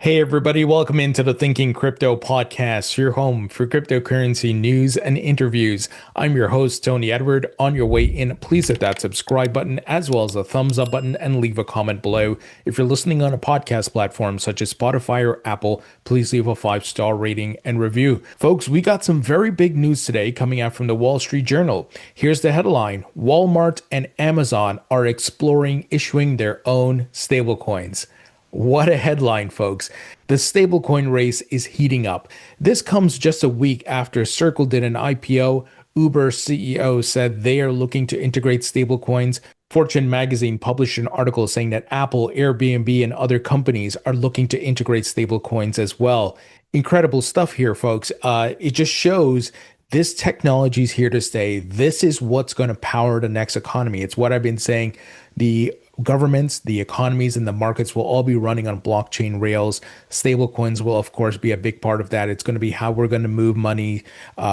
Hey everybody, welcome into the Thinking Crypto podcast, your home for cryptocurrency news and interviews. I'm your host, Tony Edward. On your way in, please hit that subscribe button as well as the thumbs up button and leave a comment below. If you're listening on a podcast platform such as Spotify or Apple, please leave a 5-star rating and review. Folks, we got some very big news today coming out from the Wall Street Journal. Here's the headline: Walmart and Amazon are exploring issuing their own stablecoins. What a headline, folks. The stablecoin race is heating up. This comes just a week after Circle did an IPO. Uber CEO said they are looking to integrate stablecoins. Fortune magazine published an article saying that Apple, Airbnb, and other companies are looking to integrate stablecoins as well. Incredible stuff here, folks. It just shows this technology is here to stay. This is what's going to power the next economy. It's what I've been saying. The governments, the economies, and the markets will all be running on blockchain rails. Stablecoins will, of course, be a big part of that. It's going to be how we're going to move money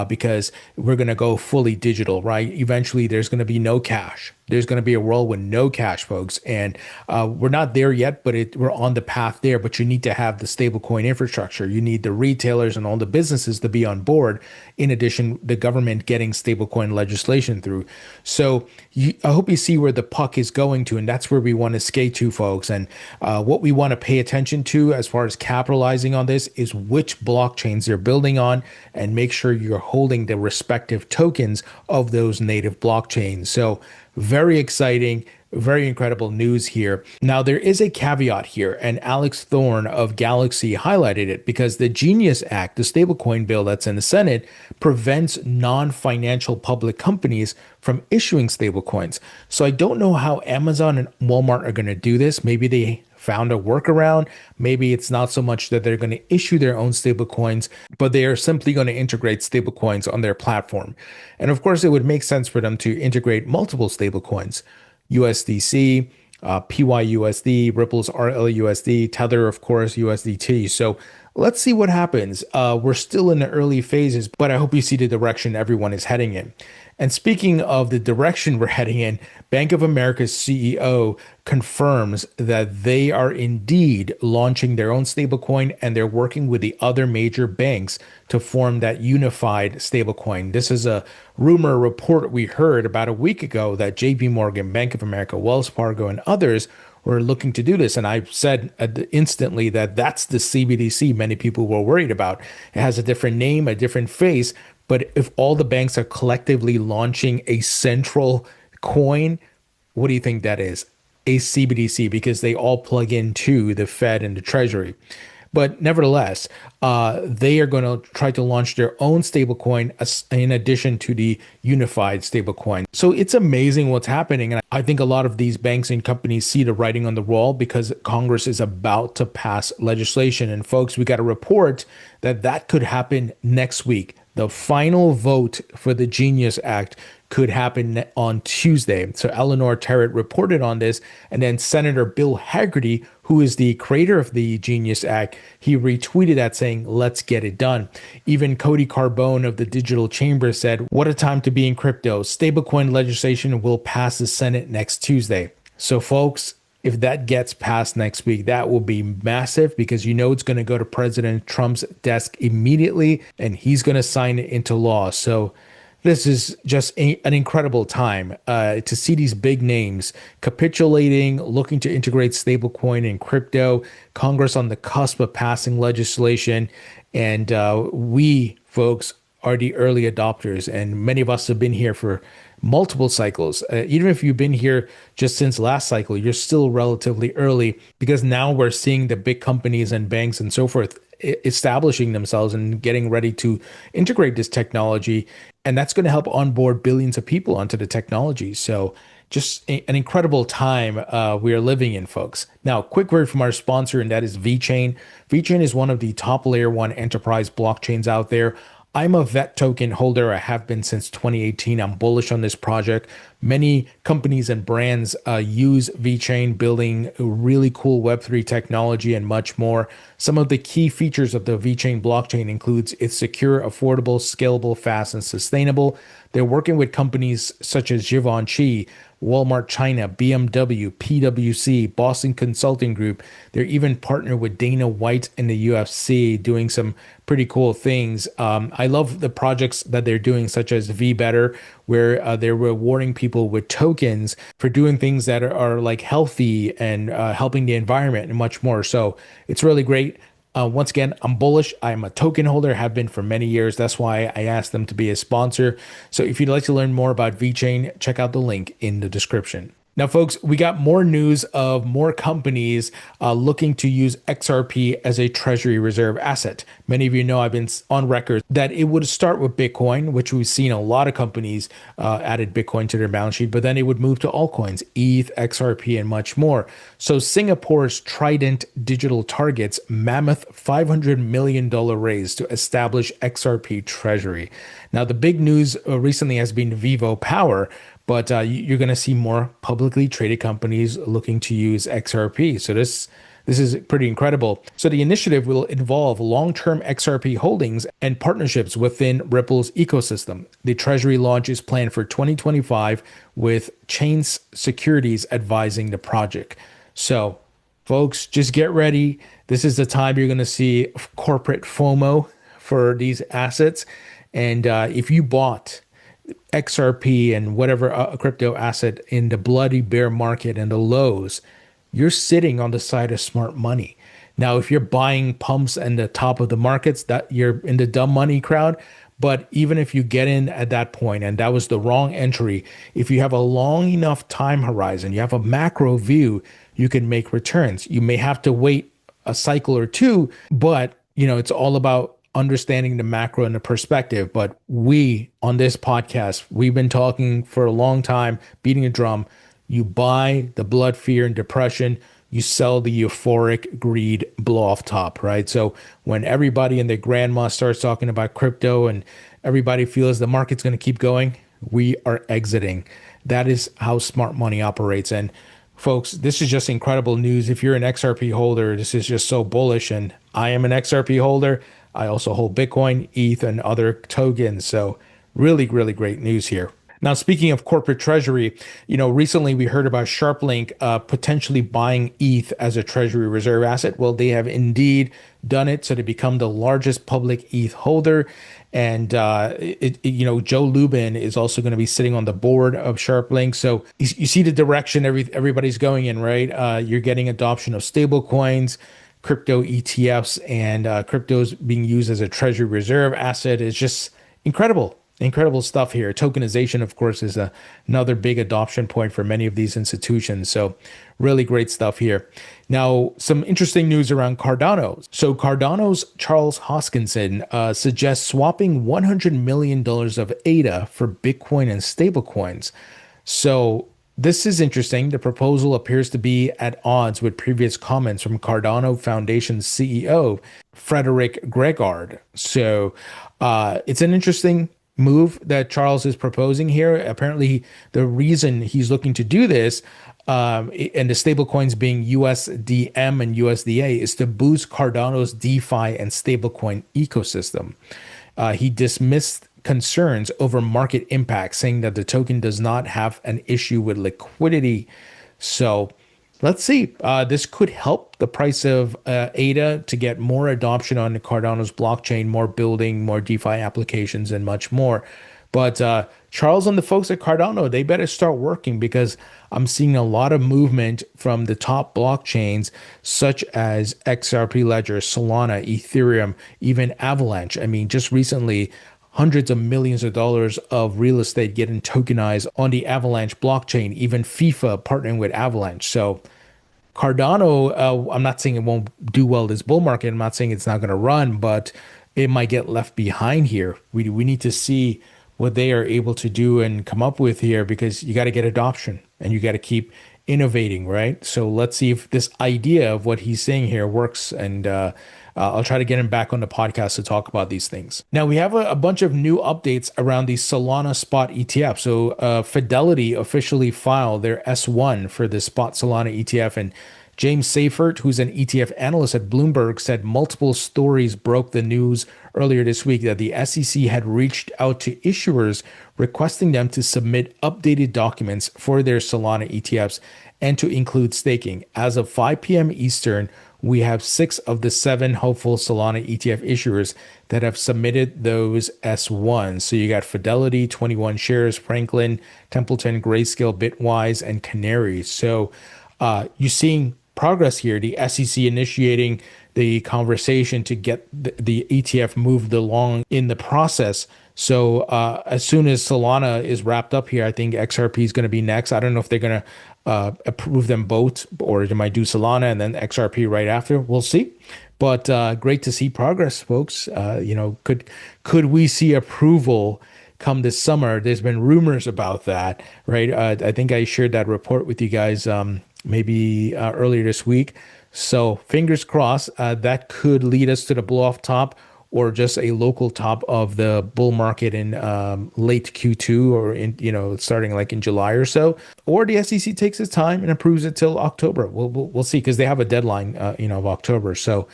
because we're going to go fully digital, right? Eventually, there's going to be no cash. There's going to be a world with no cash, folks. And we're not there yet, but we're on the path there. But you need to have the stablecoin infrastructure. You need the retailers and all the businesses to be on board. In addition, the government getting stablecoin legislation through. So I hope you see where the puck is going to, and that's where we want to skate to, folks. And what we want to pay attention to as far as capitalizing on this is which blockchains they're building on, and make sure you're holding the respective tokens of those native blockchains. So very exciting, very incredible news here. Now, there is a caveat here, and Alex Thorne of Galaxy highlighted it because the Genius Act, the stablecoin bill that's in the Senate, prevents non-financial public companies from issuing stablecoins. So I don't know how Amazon and Walmart are going to do this. Maybe they found a workaround. Maybe it's not so much that they're going to issue their own stablecoins, but they are simply going to integrate stablecoins on their platform. And of course, it would make sense for them to integrate multiple stablecoins: USDC, PYUSD, Ripple's RLUSD, Tether, of course, USDT. So let's see what happens. We're still in the early phases, but I hope you see the direction everyone is heading in. And speaking of the direction we're heading in, Bank of America's CEO confirms that they are indeed launching their own stablecoin, and they're working with the other major banks to form that unified stablecoin. This is a rumor report we heard about a week ago that JP Morgan, Bank of America, Wells Fargo, and others were looking to do this. And I said instantly that that's the CBDC many people were worried about. It has a different name, a different face. But if all the banks are collectively launching a central coin, what do you think that is? A CBDC, because they all plug into the Fed and the Treasury. But nevertheless, they are going to try to launch their own stablecoin in addition to the unified stablecoin. So it's amazing what's happening. And I think a lot of these banks and companies see the writing on the wall because Congress is about to pass legislation. And folks, we got a report that could happen next week. The final vote for the Genius Act could happen on Tuesday. So Eleanor Terrett reported on this, and then Senator Bill Hagerty, who is the creator of the Genius Act, he retweeted that saying, let's get it done. Even Cody Carbone of the Digital Chamber said, what a time to be in crypto. Stablecoin legislation will pass the Senate next Tuesday. So folks, if that gets passed next week, that will be massive because you know it's going to go to President Trump's desk immediately and he's going to sign it into law. So this is just an incredible time to see these big names capitulating, looking to integrate stablecoin and crypto, Congress on the cusp of passing legislation. And we, folks, are the early adopters. And many of us have been here for multiple cycles. Even if you've been here just since last cycle, you're still relatively early because now we're seeing the big companies and banks and so forth establishing themselves and getting ready to integrate this technology. And that's going to help onboard billions of people onto the technology. So just an incredible time we are living in, folks. Now, quick word from our sponsor, and that is VeChain. VeChain is one of the top layer one enterprise blockchains out there. I'm a VET token holder. I have been since 2018. I'm bullish on this project. Many companies and brands use VeChain, building really cool Web3 technology and much more. Some of the key features of the VeChain blockchain includes it's secure, affordable, scalable, fast, and sustainable. They're working with companies such as Givenchy, Walmart China, BMW, PwC, Boston Consulting Group. They're even partnered with Dana White in the UFC, doing some pretty cool things. I love the projects that they're doing, such as V Better, where they're rewarding people with tokens for doing things that are like healthy and helping the environment and much more. So it's really great. Once again, I'm bullish. I'm a token holder, have been for many years. That's why I asked them to be a sponsor. So if you'd like to learn more about VeChain, check out the link in the description. Now, folks, we got more news of more companies looking to use XRP as a treasury reserve asset. Many of you know I've been on record that it would start with Bitcoin, which we've seen a lot of companies added Bitcoin to their balance sheet, but then it would move to altcoins, ETH, XRP, and much more. So Singapore's Trident Digital targets mammoth $500 million raise to establish XRP treasury. Now, the big news recently has been Vivo Power, but you're going to see more publicly traded companies looking to use XRP. So this is pretty incredible. So the initiative will involve long-term XRP holdings and partnerships within Ripple's ecosystem. The treasury launch is planned for 2025 with Chains Securities advising the project. So folks, just get ready. This is the time you're going to see corporate FOMO for these assets. And if you bought XRP and whatever crypto asset in the bloody bear market and the lows, you're sitting on the side of smart money. Now, if you're buying pumps and the top of the markets, that you're in the dumb money crowd. But even if you get in at that point and that was the wrong entry, if you have a long enough time horizon, you have a macro view, you can make returns. You may have to wait a cycle or two, but it's all about understanding the macro and the perspective. But we on this podcast, we've been talking for a long time, beating a drum. You buy the blood, fear, and depression. You sell the euphoric greed blow off top, right? So when everybody and their grandma starts talking about crypto and everybody feels the market's going to keep going, we are exiting. That is how smart money operates. And folks, this is just incredible news. If you're an XRP holder, this is just so bullish. And I am an XRP holder. I also hold Bitcoin, ETH, and other tokens. So really, really great news here. Now, speaking of corporate treasury, recently we heard about SharpLink potentially buying ETH as a treasury reserve asset. Well, they have indeed done it. So they become the largest public ETH holder. And, Joe Lubin is also going to be sitting on the board of SharpLink. So you see the direction everybody's going in, right? You're getting adoption of stablecoins, crypto ETFs, and cryptos being used as a treasury reserve asset. Is just incredible stuff here. Tokenization, of course, is another big adoption point for many of these institutions. So really great stuff here. Now, some interesting news around Cardano. So Cardano's Charles Hoskinson suggests swapping $100 million of ADA for Bitcoin and stablecoins. So this is interesting. The proposal appears to be at odds with previous comments from Cardano Foundation's CEO, Frederick Gregard. So it's an interesting move that Charles is proposing here. Apparently, the reason he's looking to do this, and the stablecoins being USDM and USDA, is to boost Cardano's DeFi and stablecoin ecosystem. He dismissed concerns over market impact, saying that the token does not have an issue with liquidity. So let's see. This could help the price of ADA to get more adoption on Cardano's blockchain, more building, more DeFi applications, and much more. But Charles and the folks at Cardano, they better start working, because I'm seeing a lot of movement from the top blockchains, such as XRP Ledger, Solana, Ethereum, even Avalanche. I mean, just recently, hundreds of millions of dollars of real estate getting tokenized on the Avalanche blockchain, even FIFA partnering with Avalanche. So Cardano, I'm not saying it won't do well this bull market. I'm not saying it's not going to run, but it might get left behind here. We need to see what they are able to do and come up with here, because you got to get adoption and you got to keep innovating, right? So let's see if this idea of what he's saying here works, and I'll try to get him back on the podcast to talk about these things. Now, we have a bunch of new updates around the Solana spot ETF. So Fidelity officially filed their S1 for the spot Solana ETF, and James Seifert, who's an ETF analyst at Bloomberg, said multiple stories broke the news earlier this week that the SEC had reached out to issuers requesting them to submit updated documents for their Solana ETFs and to include staking. As of 5 p.m. Eastern, we have 6 of the 7 hopeful Solana ETF issuers that have submitted those S1s. So you got Fidelity, 21 shares, Franklin, Templeton, Grayscale, Bitwise, and Canary. So you're seeing progress here. The SEC initiating the conversation to get the ETF moved along in the process. So as soon as Solana is wrapped up here, I think XRP is going to be next. I don't know if they're going to approve them both, or they might do Solana and then XRP right after. We'll see. But great to see progress, folks. Could we see approval come this summer? There's been rumors about that, right? I think I shared that report with you guys maybe earlier this week. So fingers crossed, that could lead us to the blow off top or just a local top of the bull market in late Q2 or in starting like in July or so, or the SEC takes its time and approves it till October. We'll see, because they have a deadline of October. So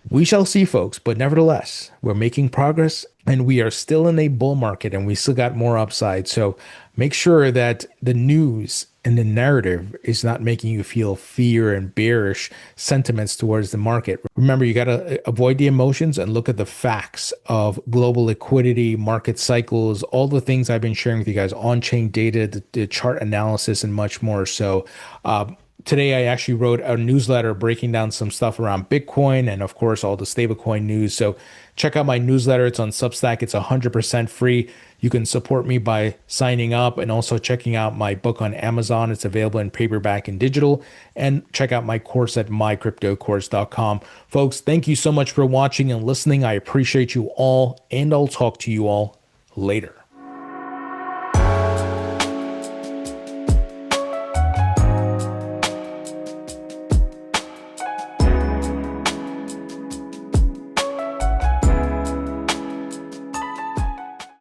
we shall see, folks. But nevertheless, we're making progress and we are still in a bull market and we still got more upside. So make sure that the news and the narrative is not making you feel fear and bearish sentiments towards the market. Remember, you got to avoid the emotions and look at the facts of global liquidity, market cycles, all the things I've been sharing with you guys, on-chain data, the chart analysis, and much more. So today, I actually wrote a newsletter breaking down some stuff around Bitcoin and, of course, all the stablecoin news. So check out my newsletter. It's on Substack. It's 100% free. You can support me by signing up and also checking out my book on Amazon. It's available in paperback and digital. And check out my course at mycryptocourse.com. Folks, thank you so much for watching and listening. I appreciate you all, and I'll talk to you all later.